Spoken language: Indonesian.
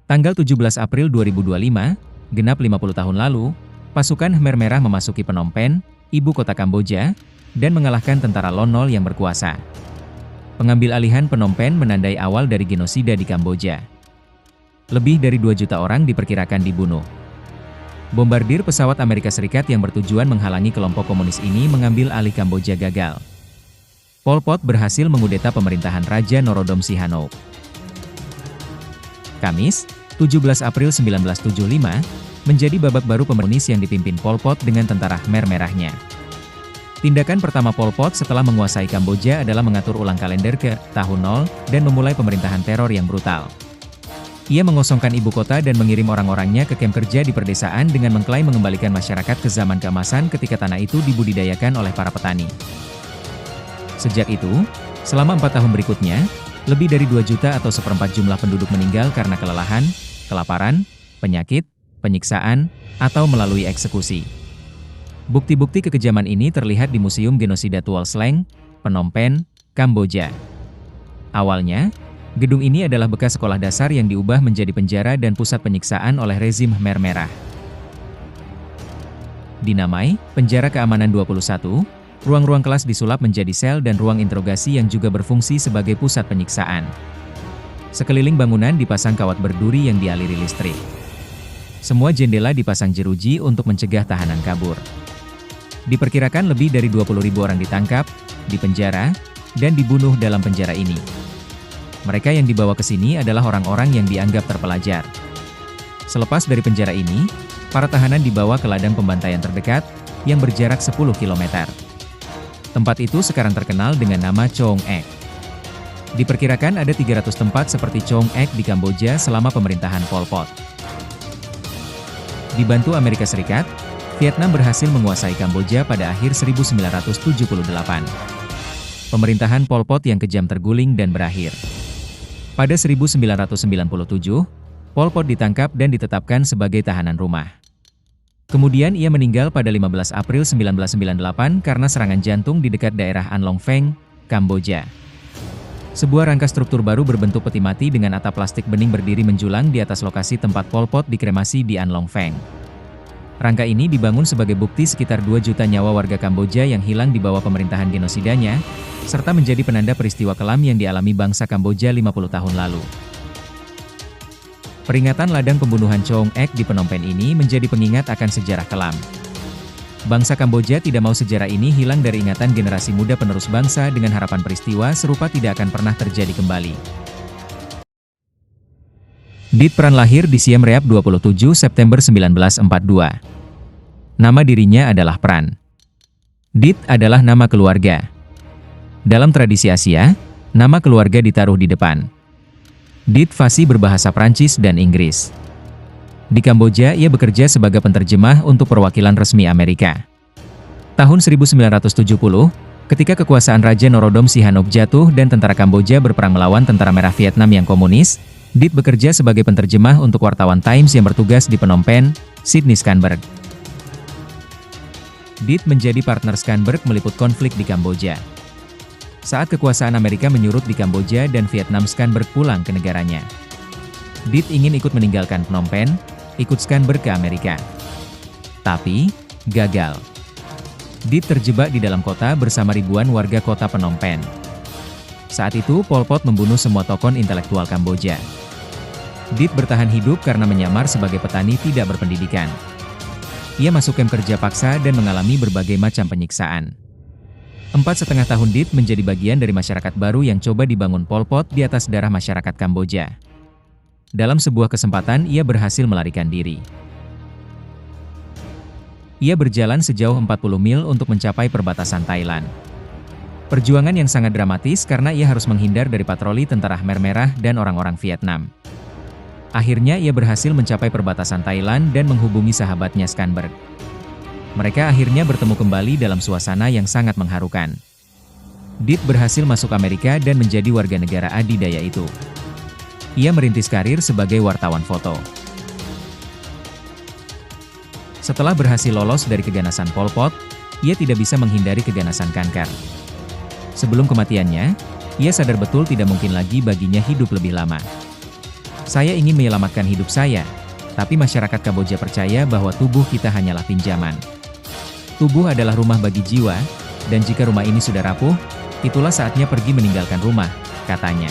Tanggal 17 April 2025, genap 50 tahun lalu, pasukan Khmer Merah memasuki Phnom Penh, ibu kota Kamboja, dan mengalahkan tentara Lon Nol yang berkuasa. Pengambil alihan Phnom Penh menandai awal dari genosida di Kamboja. Lebih dari 2 juta orang diperkirakan dibunuh. Bombardir pesawat Amerika Serikat yang bertujuan menghalangi kelompok komunis ini mengambil alih Kamboja gagal. Pol Pot berhasil mengudeta pemerintahan Raja Norodom Sihanouk. Kamis, 17 April 1975, menjadi babak baru komunis yang dipimpin Pol Pot dengan tentara Khmer Merahnya. Tindakan pertama Pol Pot setelah menguasai Kamboja adalah mengatur ulang kalender ke tahun 0 dan memulai pemerintahan teror yang brutal. Ia mengosongkan ibu kota dan mengirim orang-orangnya ke kamp kerja di perdesaan dengan mengklaim mengembalikan masyarakat ke zaman keemasan ketika tanah itu dibudidayakan oleh para petani. Sejak itu, selama 4 tahun berikutnya, lebih dari 2 juta atau seperempat jumlah penduduk meninggal karena kelelahan, kelaparan, penyakit, penyiksaan, atau melalui eksekusi. Bukti-bukti kekejaman ini terlihat di Museum Genosida Tuol Sleng, Phnom Penh, Kamboja. Awalnya, gedung ini adalah bekas sekolah dasar yang diubah menjadi penjara dan pusat penyiksaan oleh rezim Khmer Merah. Dinamai Penjara Keamanan 21, ruang-ruang kelas disulap menjadi sel dan ruang interogasi yang juga berfungsi sebagai pusat penyiksaan. Sekeliling bangunan dipasang kawat berduri yang dialiri listrik. Semua jendela dipasang jeruji untuk mencegah tahanan kabur. Diperkirakan lebih dari 20.000 orang ditangkap, dipenjara, dan dibunuh dalam penjara ini. Mereka yang dibawa ke sini adalah orang-orang yang dianggap terpelajar. Selepas dari penjara ini, para tahanan dibawa ke ladang pembantaian terdekat, yang berjarak 10 km. Tempat itu sekarang terkenal dengan nama Choeung Ek. Diperkirakan ada 300 tempat seperti Choeung Ek di Kamboja selama pemerintahan Pol Pot. Dibantu Amerika Serikat, Vietnam berhasil menguasai Kamboja pada akhir 1978. Pemerintahan Pol Pot yang kejam terguling dan berakhir. Pada 1997, Pol Pot ditangkap dan ditetapkan sebagai tahanan rumah. Kemudian ia meninggal pada 15 April 1998 karena serangan jantung di dekat daerah An Long Feng, Kamboja. Sebuah rangka struktur baru berbentuk peti mati dengan atap plastik bening berdiri menjulang di atas lokasi tempat Pol Pot dikremasi di An Long Feng. Rangka ini dibangun sebagai bukti sekitar 2 juta nyawa warga Kamboja yang hilang di bawah pemerintahan genosidanya, serta menjadi penanda peristiwa kelam yang dialami bangsa Kamboja 50 tahun lalu. Peringatan ladang pembunuhan Choeung Ek di Phnom Penh ini menjadi pengingat akan sejarah kelam. Bangsa Kamboja tidak mau sejarah ini hilang dari ingatan generasi muda penerus bangsa dengan harapan peristiwa serupa tidak akan pernah terjadi kembali. Dit Pran lahir di Siem Reap 27 September 1942. Nama dirinya adalah Pran. Dit adalah nama keluarga. Dalam tradisi Asia, nama keluarga ditaruh di depan. Dit fasih berbahasa Prancis dan Inggris. Di Kamboja ia bekerja sebagai penterjemah untuk perwakilan resmi Amerika. Tahun 1970, ketika kekuasaan Raja Norodom Sihanouk jatuh dan tentara Kamboja berperang melawan tentara Merah Vietnam yang komunis, Dit bekerja sebagai penterjemah untuk wartawan Times yang bertugas di Phnom Penh, Sydney Skanberg. Dit menjadi partner Skanberg meliput konflik di Kamboja. Saat kekuasaan Amerika menyurut di Kamboja dan Vietnam, Skanberg pulang ke negaranya. Dit ingin ikut meninggalkan Phnom Penh, ikut Skanberg ke Amerika. Tapi, gagal. Dit terjebak di dalam kota bersama ribuan warga kota Phnom Penh. Saat itu Pol Pot membunuh semua tokoh intelektual Kamboja. Dit bertahan hidup karena menyamar sebagai petani tidak berpendidikan. Ia masuk kamp kerja paksa dan mengalami berbagai macam penyiksaan. 4,5 tahun Dit menjadi bagian dari masyarakat baru yang coba dibangun Pol Pot di atas darah masyarakat Kamboja. Dalam sebuah kesempatan ia berhasil melarikan diri. Ia berjalan sejauh 40 mil untuk mencapai perbatasan Thailand. Perjuangan yang sangat dramatis karena ia harus menghindar dari patroli tentara Khmer Merah dan orang-orang Vietnam. Akhirnya ia berhasil mencapai perbatasan Thailand dan menghubungi sahabatnya Skanberg. Mereka akhirnya bertemu kembali dalam suasana yang sangat mengharukan. Dit berhasil masuk Amerika dan menjadi warga negara adidaya itu. Ia merintis karir sebagai wartawan foto. Setelah berhasil lolos dari keganasan Pol Pot, ia tidak bisa menghindari keganasan kanker. Sebelum kematiannya, ia sadar betul tidak mungkin lagi baginya hidup lebih lama. Saya ingin menyelamatkan hidup saya, tapi masyarakat Kamboja percaya bahwa tubuh kita hanyalah pinjaman. Tubuh adalah rumah bagi jiwa, dan jika rumah ini sudah rapuh, itulah saatnya pergi meninggalkan rumah, katanya.